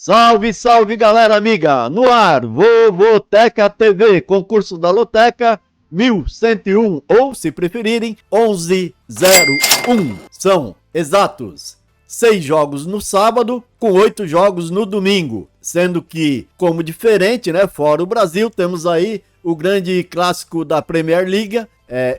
Salve, salve galera amiga! No ar, Vovoteca TV, concurso da Loteca 1101, ou se preferirem, 1101. São exatos 6 jogos no sábado, com 8 jogos no domingo. Sendo que, como diferente, né, fora o Brasil, temos aí o grande clássico da Premier League,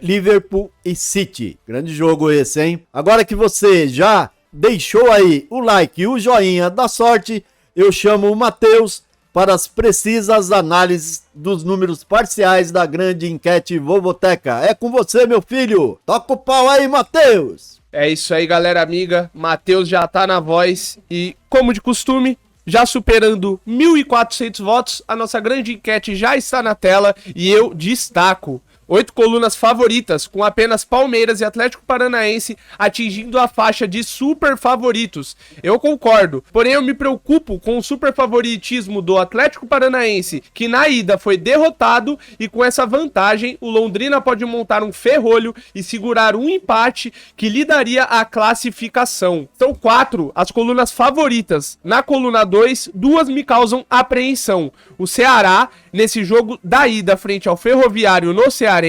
Liverpool e City. Grande jogo esse, hein? Agora que você já deixou aí o like e o joinha da sorte, eu chamo o Matheus para as precisas análises dos números parciais da grande enquete Vovoteca. É com você, meu filho. Toca o pau aí, Matheus. É isso aí, galera amiga. Matheus já tá na voz e, como de costume, já superando 1.400 votos, a nossa grande enquete já está na tela e eu destaco 8 colunas favoritas, com apenas Palmeiras e Atlético Paranaense atingindo a faixa de super favoritos. Eu concordo, porém eu me preocupo com o super favoritismo do Atlético Paranaense, que na ida foi derrotado, e com essa vantagem o Londrina pode montar um ferrolho e segurar um empate que lhe daria a classificação. São 4 as colunas favoritas. Na coluna 2, 2 me causam apreensão. O Ceará, nesse jogo da ida frente ao Ferroviário no Cearense,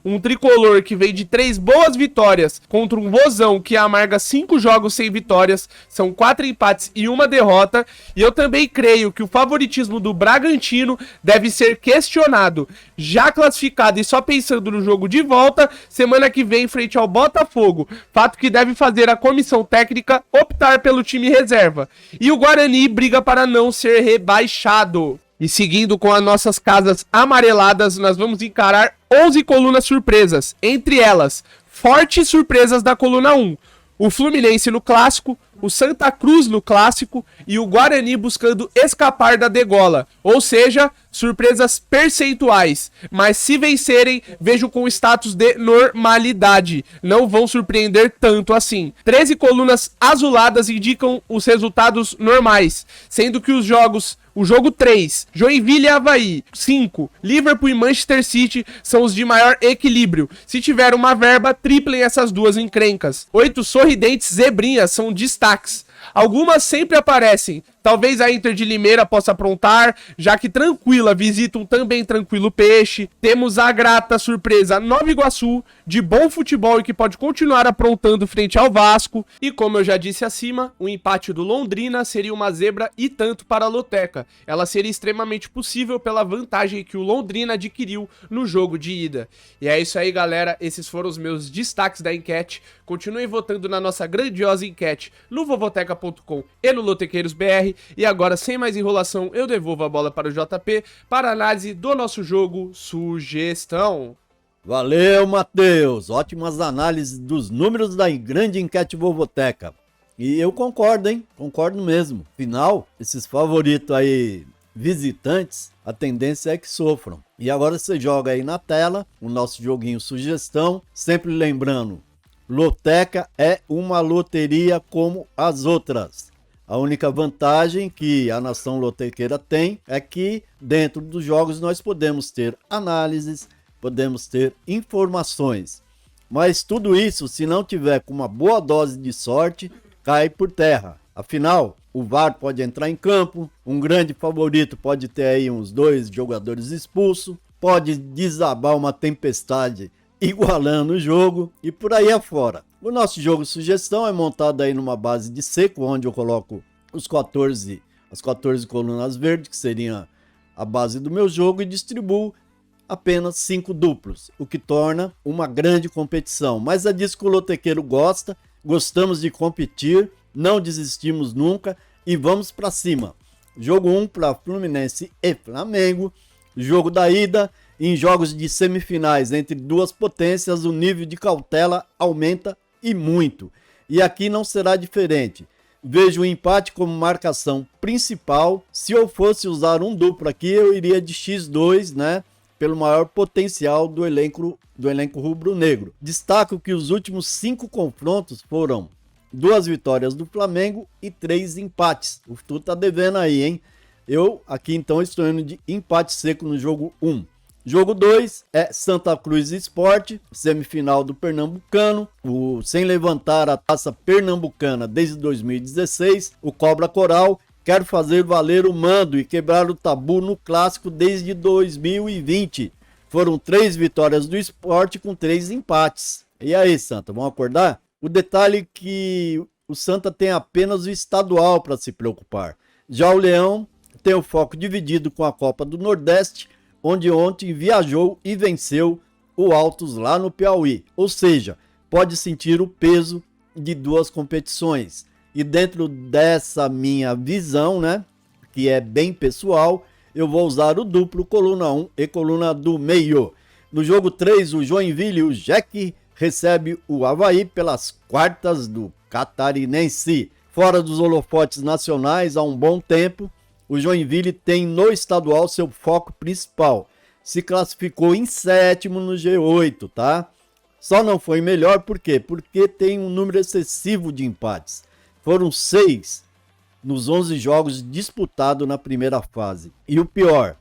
um tricolor que vem de 3 boas vitórias contra um Vozão que amarga 5 jogos sem vitórias, são 4 empates e 1 derrota, e eu também creio que o favoritismo do Bragantino deve ser questionado, já classificado e só pensando no jogo de volta, semana que vem frente ao Botafogo, fato que deve fazer a comissão técnica optar pelo time reserva, e o Guarani briga para não ser rebaixado. E seguindo com as nossas casas amareladas, nós vamos encarar 11 colunas surpresas. Entre elas, fortes surpresas da coluna 1. O Fluminense no clássico, o Santa Cruz no clássico e o Guarani buscando escapar da degola. Ou seja, surpresas percentuais. Mas se vencerem, vejo com status de normalidade. Não vão surpreender tanto assim. 13 colunas azuladas indicam os resultados normais, sendo que os jogos... O jogo 3, Joinville e Avaí. 5, Liverpool e Manchester City são os de maior equilíbrio. Se tiver uma verba, triplem essas duas encrencas. 8 sorridentes zebrinhas são destaques. Algumas sempre aparecem. Talvez a Inter de Limeira possa aprontar, já que Tranquila visita um também tranquilo Peixe. Temos a grata surpresa Nova Iguaçu, de bom futebol e que pode continuar aprontando frente ao Vasco. E como eu já disse acima, o empate do Londrina seria uma zebra e tanto para a Loteca. Ela seria extremamente possível pela vantagem que o Londrina adquiriu no jogo de ida. E é isso aí, galera. Esses foram os meus destaques da enquete. Continuem votando na nossa grandiosa enquete no vovoteca.com e no Lotequeiros BR. E agora, sem mais enrolação, eu devolvo a bola para o JP para a análise do nosso jogo Sugestão. Valeu, Matheus. Ótimas análises dos números da grande enquete Vovoteca. E eu concordo, hein? Concordo mesmo. Afinal, esses favoritos aí visitantes, a tendência é que sofram. E agora você joga aí na tela o nosso joguinho Sugestão. Sempre lembrando, Loteca é uma loteria como as outras. A única vantagem que a nação lotequeira tem é que dentro dos jogos nós podemos ter análises, podemos ter informações. Mas tudo isso, se não tiver com uma boa dose de sorte, cai por terra. Afinal, o VAR pode entrar em campo, um grande favorito pode ter aí uns 2 jogadores expulsos, pode desabar uma tempestade igualando o jogo e por aí afora. O nosso jogo Sugestão é montado aí numa base de seco, onde eu coloco as 14 colunas verdes, que seria a base do meu jogo, e distribuo apenas 5 duplos, o que torna uma grande competição. Mas é disso que o lotequeiro gosta, gostamos de competir, não desistimos nunca e vamos para cima. Jogo 1 para Fluminense e Flamengo, jogo da ida. Em jogos de semifinais entre duas potências, o nível de cautela aumenta e muito. E aqui não será diferente. Vejo o empate como marcação principal. Se eu fosse usar um duplo aqui, eu iria de X2, né? Pelo maior potencial do elenco rubro-negro. Destaco que os últimos 5 confrontos foram 2 vitórias do Flamengo e 3 empates. O Flu tá devendo aí, hein? Eu aqui então estou indo de empate seco no jogo 1. Jogo 2 é Santa Cruz Sport, semifinal do Pernambucano, sem levantar a taça pernambucana desde 2016, o Cobra Coral quer fazer valer o mando e quebrar o tabu no clássico desde 2020. Foram 3 vitórias do Sport com 3 empates. E aí, Santa, vamos acordar? O detalhe é que o Santa tem apenas o estadual para se preocupar. Já o Leão tem o foco dividido com a Copa do Nordeste, onde ontem viajou e venceu o Altos lá no Piauí. Ou seja, pode sentir o peso de 2 competições. E dentro dessa minha visão, né, que é bem pessoal, eu vou usar o duplo coluna 1 e coluna do meio. No jogo 3, o Joinville, o Jack, recebe o Avaí pelas quartas do Catarinense. Fora dos holofotes nacionais há um bom tempo, o Joinville tem no estadual seu foco principal. Se classificou em 7º no G8, tá? Só não foi melhor por quê? Porque tem um número excessivo de empates. Foram 6 nos 11 jogos disputados na primeira fase. E o pior,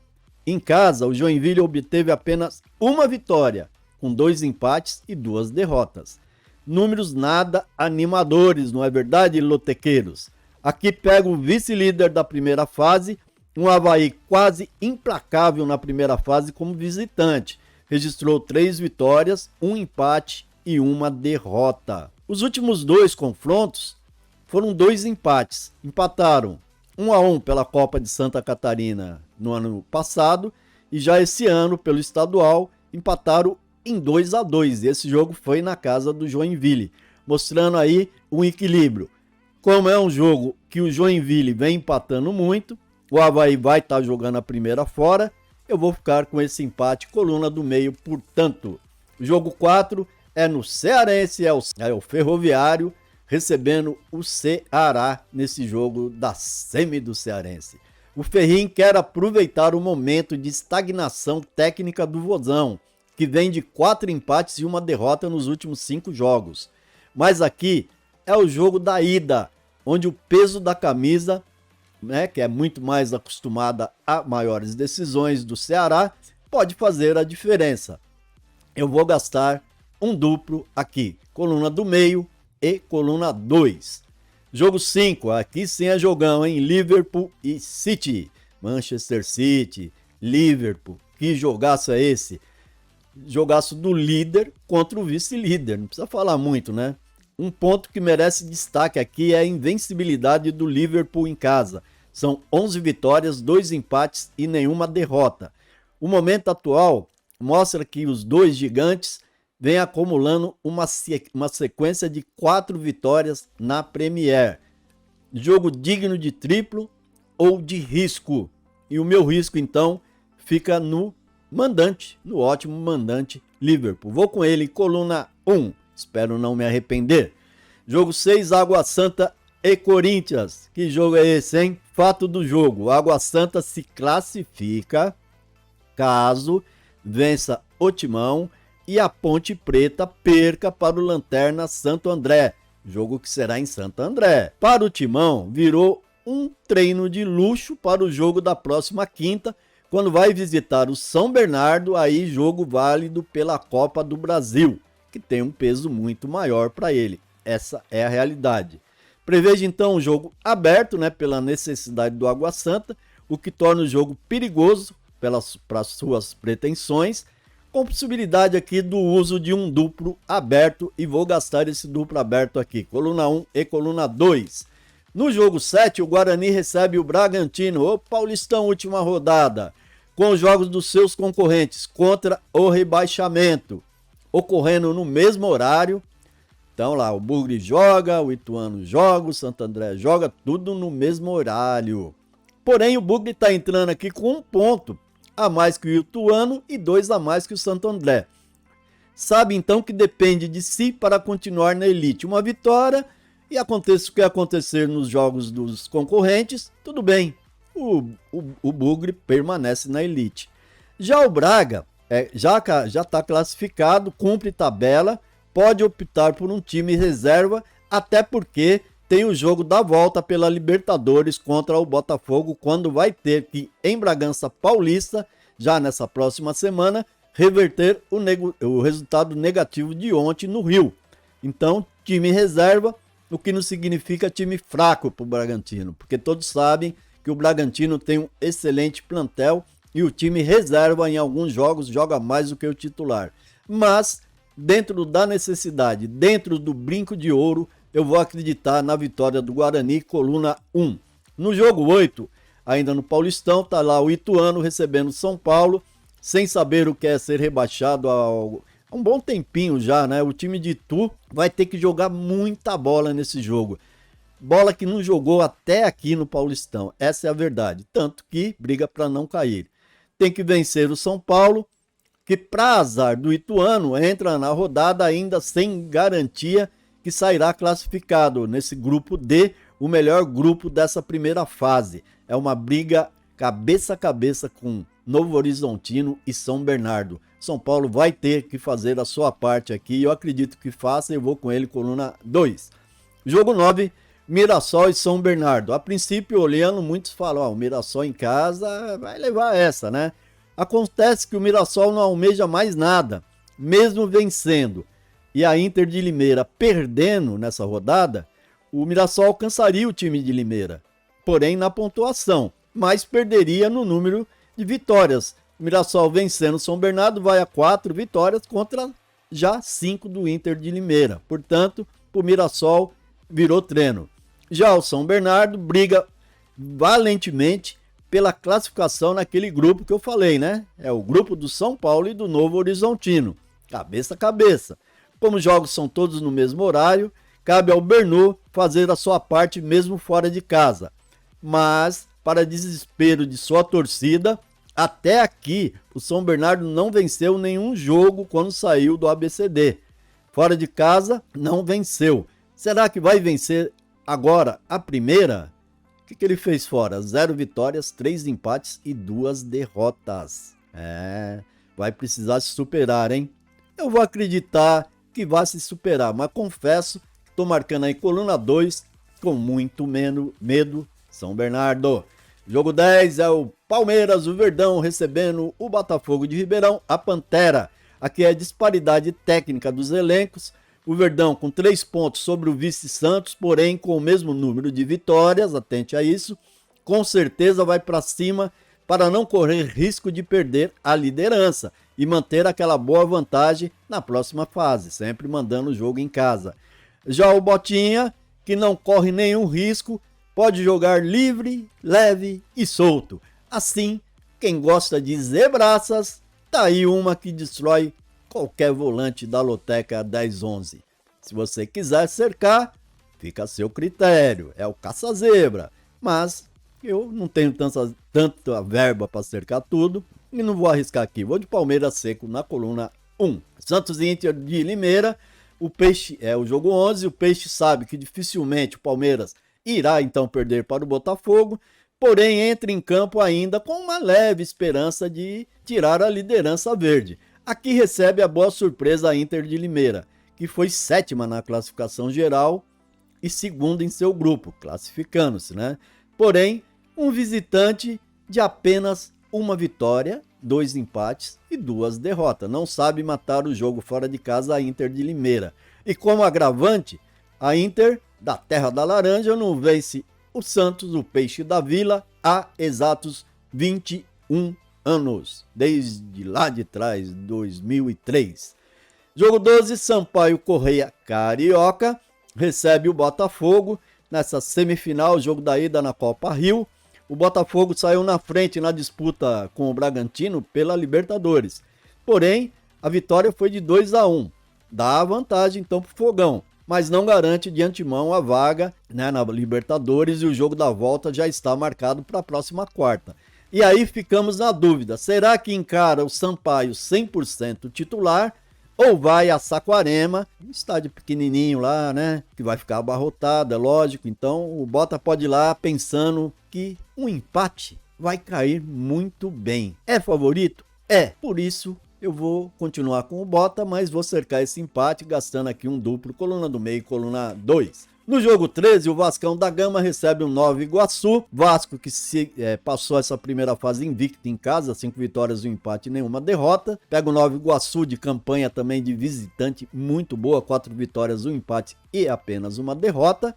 em casa o Joinville obteve apenas uma vitória, com 2 empates e 2 derrotas. Números nada animadores, não é verdade, lotequeiros? Aqui pega o vice-líder da primeira fase, um Avaí quase implacável na primeira fase como visitante. Registrou 3 vitórias, 1 empate e 1 derrota. Os últimos 2 confrontos foram 2 empates. Empataram 1-1 pela Copa de Santa Catarina no ano passado e já esse ano, pelo estadual, empataram em 2-2. Esse jogo foi na casa do Joinville, mostrando aí um equilíbrio. Como é um jogo que o Joinville vem empatando muito, o Avaí vai estar jogando a primeira fora, eu vou ficar com esse empate, coluna do meio, portanto. O jogo 4 é no Cearense, é o Ferroviário, recebendo o Ceará nesse jogo da semi do Cearense. O Ferrinho quer aproveitar o momento de estagnação técnica do Vozão, que vem de 4 empates e 1 derrota nos últimos 5 jogos. Mas aqui é o jogo da ida, onde o peso da camisa, né, que é muito mais acostumada a maiores decisões do Ceará, pode fazer a diferença. Eu vou gastar um duplo aqui, coluna do meio e coluna 2. Jogo 5, aqui sim é jogão, hein? Liverpool e City. Manchester City, Liverpool, que jogaço é esse? Jogaço do líder contra o vice-líder, não precisa falar muito, né? Um ponto que merece destaque aqui é a invencibilidade do Liverpool em casa. São 11 vitórias, 2 empates e nenhuma derrota. O momento atual mostra que os 2 gigantes vêm acumulando uma sequência de 4 vitórias na Premier. Jogo digno de triplo ou de risco. E o meu risco, então, fica no mandante, no ótimo mandante Liverpool. Vou com ele, coluna 1. Espero não me arrepender. Jogo 6, Água Santa e Corinthians. Que jogo é esse, hein? Fato do jogo. Água Santa se classifica caso vença o Timão e a Ponte Preta perca para o Lanterna Santo André. Jogo que será em Santo André. Para o Timão, virou um treino de luxo para o jogo da próxima quinta, quando vai visitar o São Bernardo, aí jogo válido pela Copa do Brasil, que tem um peso muito maior para ele. Essa é a realidade. Prevejo então um jogo aberto, né, pela necessidade do Água Santa, o que torna o jogo perigoso para suas pretensões, com possibilidade aqui do uso de um duplo aberto, e vou gastar esse duplo aberto aqui, coluna 1 e coluna 2. No jogo 7, o Guarani recebe o Bragantino, o Paulistão, última rodada, com os jogos dos seus concorrentes contra o rebaixamento, ocorrendo no mesmo horário. Então lá, o Bugre joga, o Ituano joga, o Santo André joga, tudo no mesmo horário. Porém, o Bugre está entrando aqui com 1 ponto a mais que o Ituano e 2 a mais que o Santo André. Sabe então que depende de si para continuar na elite. Uma vitória e aconteça o que acontecer nos jogos dos concorrentes, tudo bem. O Bugre permanece na elite. Já o Braga já está classificado, cumpre tabela, pode optar por um time reserva, até porque tem o jogo da volta pela Libertadores contra o Botafogo, quando vai ter que, em Bragança Paulista, já nessa próxima semana, reverter o resultado negativo de ontem no Rio. Então, time reserva, o que não significa time fraco para o Bragantino, porque todos sabem que o Bragantino tem um excelente plantel e o time reserva em alguns jogos joga mais do que o titular. Mas, dentro da necessidade, dentro do brinco de ouro, eu vou acreditar na vitória do Guarani, coluna 1. No jogo 8, ainda no Paulistão, tá lá o Ituano recebendo São Paulo, sem saber o que é ser rebaixado há um bom tempinho já, né? O time de Itu vai ter que jogar muita bola nesse jogo. Bola que não jogou até aqui no Paulistão, essa é a verdade. Tanto que briga para não cair. Tem que vencer o São Paulo, que para azar do Ituano entra na rodada ainda sem garantia que sairá classificado nesse grupo D, o melhor grupo dessa primeira fase. É uma briga cabeça a cabeça com Novo Horizontino e São Bernardo. São Paulo vai ter que fazer a sua parte aqui, eu acredito que faça, eu vou com ele, coluna 2. Jogo 9, Mirassol e São Bernardo. A princípio, olhando, muitos falam, o Mirassol em casa vai levar essa, né? Acontece que o Mirassol não almeja mais nada, mesmo vencendo. E a Inter de Limeira perdendo nessa rodada, o Mirassol alcançaria o time de Limeira, porém na pontuação, mas perderia no número de vitórias. O Mirassol vencendo São Bernardo vai a 4 vitórias contra já 5 do Inter de Limeira. Portanto, o Mirassol virou treino. Já o São Bernardo briga valentemente pela classificação naquele grupo que eu falei, né? É o grupo do São Paulo e do Novo Horizontino. Cabeça a cabeça. Como os jogos são todos no mesmo horário, cabe ao Bernu fazer a sua parte mesmo fora de casa. Mas, para desespero de sua torcida, até aqui o São Bernardo não venceu nenhum jogo quando saiu do ABCD. Fora de casa, não venceu. Será que vai vencer agora a primeira? O que ele fez fora? 0 vitórias, 3 empates e 2 derrotas. Vai precisar se superar, hein? Eu vou acreditar que vai se superar, mas confesso que estou marcando aí coluna 2 com muito medo, São Bernardo. Jogo 10 é o Palmeiras, o Verdão recebendo o Botafogo de Ribeirão, a Pantera. Aqui é a disparidade técnica dos elencos. O Verdão com 3 pontos sobre o vice Santos, porém com o mesmo número de vitórias, atente a isso, com certeza vai para cima para não correr risco de perder a liderança e manter aquela boa vantagem na próxima fase, sempre mandando o jogo em casa. Já o Botinha, que não corre nenhum risco, pode jogar livre, leve e solto. Assim, quem gosta de zebraças, tá aí uma que destrói qualquer volante da loteca 10-11. Se você quiser cercar, fica a seu critério, é o caça-zebra. Mas eu não tenho tanta verba para cercar tudo e não vou arriscar aqui. Vou de Palmeiras seco na coluna 1. Santos e Inter de Limeira, o Peixe é o jogo 11, o Peixe sabe que dificilmente o Palmeiras irá então perder para o Botafogo, porém entra em campo ainda com uma leve esperança de tirar a liderança verde. Aqui recebe a boa surpresa a Inter de Limeira, que foi 7ª na classificação geral e 2ª em seu grupo, classificando-se, né? Porém, um visitante de apenas 1 vitória, 2 empates e 2 derrotas. Não sabe matar o jogo fora de casa a Inter de Limeira. E como agravante, a Inter da Terra da Laranja não vence o Santos, o Peixe da Vila, há exatos 21 anos, desde lá de trás, 2003. Jogo 12, Sampaio Correia Carioca recebe o Botafogo nessa semifinal, jogo da ida na Copa Rio. O Botafogo saiu na frente na disputa com o Bragantino pela Libertadores. Porém, a vitória foi de 2-1. Dá a vantagem então para o Fogão, mas não garante de antemão a vaga, né, na Libertadores, e o jogo da volta já está marcado para a próxima quarta. E aí ficamos na dúvida, será que encara o Sampaio 100% titular ou vai a Saquarema, um estádio pequenininho lá, né, que vai ficar abarrotado, é lógico. Então o Bota pode ir lá pensando que um empate vai cair muito bem. É favorito? É, por isso eu vou continuar com o Bota, mas vou cercar esse empate gastando aqui um duplo, coluna do meio, coluna 2. No jogo 13, o Vascão da Gama recebe o Nova Iguaçu. Vasco que passou essa primeira fase invicto em casa, 5 vitórias, 1 empate e nenhuma derrota. Pega o Nova Iguaçu de campanha também de visitante muito boa, 4 vitórias, 1 empate e apenas uma derrota.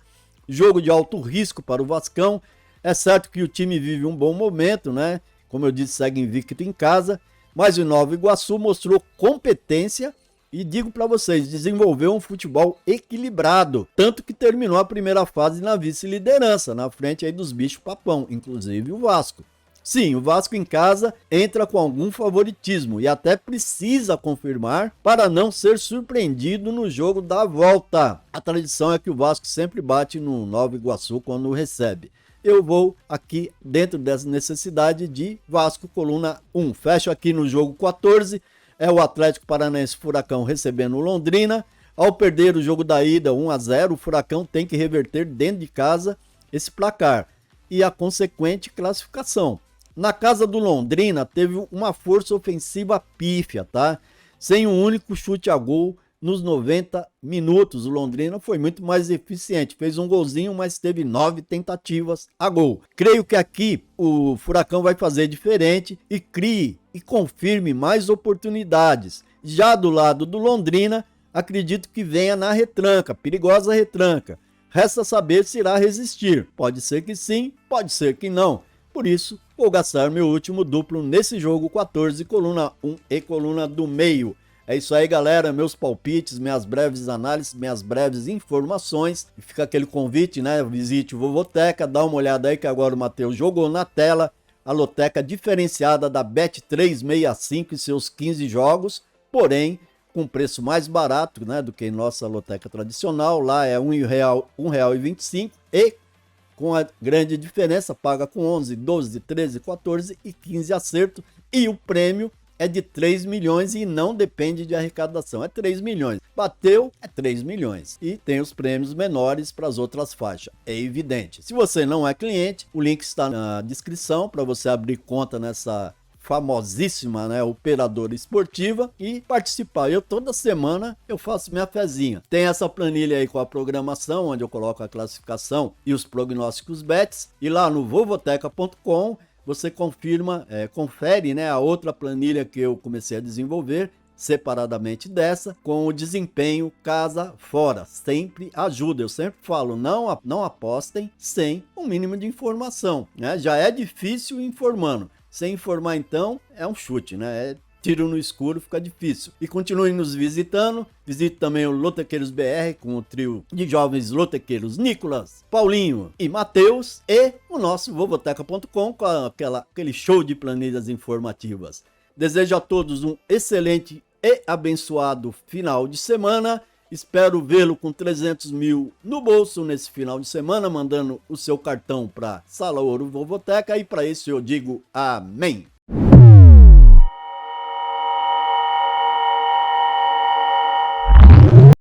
Jogo de alto risco para o Vascão. É certo que o time vive um bom momento, né? Como eu disse, segue invicto em casa. Mas o Nova Iguaçu mostrou competência e digo para vocês, desenvolveu um futebol equilibrado, tanto que terminou a primeira fase na vice-liderança, na frente aí dos bichos papão, inclusive o Vasco. Sim, o Vasco em casa entra com algum favoritismo e até precisa confirmar para não ser surpreendido no jogo da volta. A tradição é que o Vasco sempre bate no Nova Iguaçu quando recebe. Eu vou aqui dentro dessa necessidade de Vasco, coluna 1. Fecho aqui no jogo 14. É o Atlético Paranaense Furacão recebendo o Londrina. Ao perder o jogo da ida 1-0, o Furacão tem que reverter dentro de casa esse placar e a consequente classificação. Na casa do Londrina teve uma força ofensiva pífia, tá? Sem um único chute a gol nos 90 minutos. O Londrina foi muito mais eficiente, fez um golzinho, mas teve 9 tentativas a gol. Creio que aqui o Furacão vai fazer diferente e crie e confirme mais oportunidades. Já do lado do Londrina, acredito que venha na retranca, perigosa retranca. Resta saber se irá resistir. Pode ser que sim, pode ser que não. Por isso, vou gastar meu último duplo nesse jogo 14, coluna 1 e coluna do meio. É isso aí, galera, meus palpites, minhas breves análises, minhas breves informações. E fica aquele convite, né? Visite o Vovoteca, dá uma olhada aí que agora o Matheus jogou na tela a loteca diferenciada da Bet365 e seus 15 jogos, porém com preço mais barato, né, do que nossa loteca tradicional. Lá é R$1,25 e com a grande diferença, paga com 11, 12, 13, 14 e 15 acertos. E o prêmio é de 3 milhões e não depende de arrecadação, é 3 milhões. Bateu, é 3 milhões. E tem os prêmios menores para as outras faixas, é evidente. Se você não é cliente, o link está na descrição para você abrir conta nessa famosíssima, né, operadora esportiva e participar. Eu toda semana eu faço minha fezinha. Tem essa planilha aí com a programação, onde eu coloco a classificação e os prognósticos bets. E lá no vovoteca.com você confere, né, a outra planilha que eu comecei a desenvolver separadamente dessa, com o desempenho casa fora. Sempre ajuda. Eu sempre falo, não apostem sem um mínimo de informação, né? Já é difícil informando. Sem informar, então, é um chute, né? É tiro no escuro, fica difícil. E continue nos visitando. Visite também o Lotequeiros BR com o trio de jovens lotequeiros Nicolas, Paulinho e Matheus. E o nosso vovoteca.com com aquele show de planilhas informativas. Desejo a todos um excelente e abençoado final de semana. Espero vê-lo com 300 mil no bolso nesse final de semana, mandando o seu cartão para Sala Ouro Vovoteca. E para isso eu digo amém.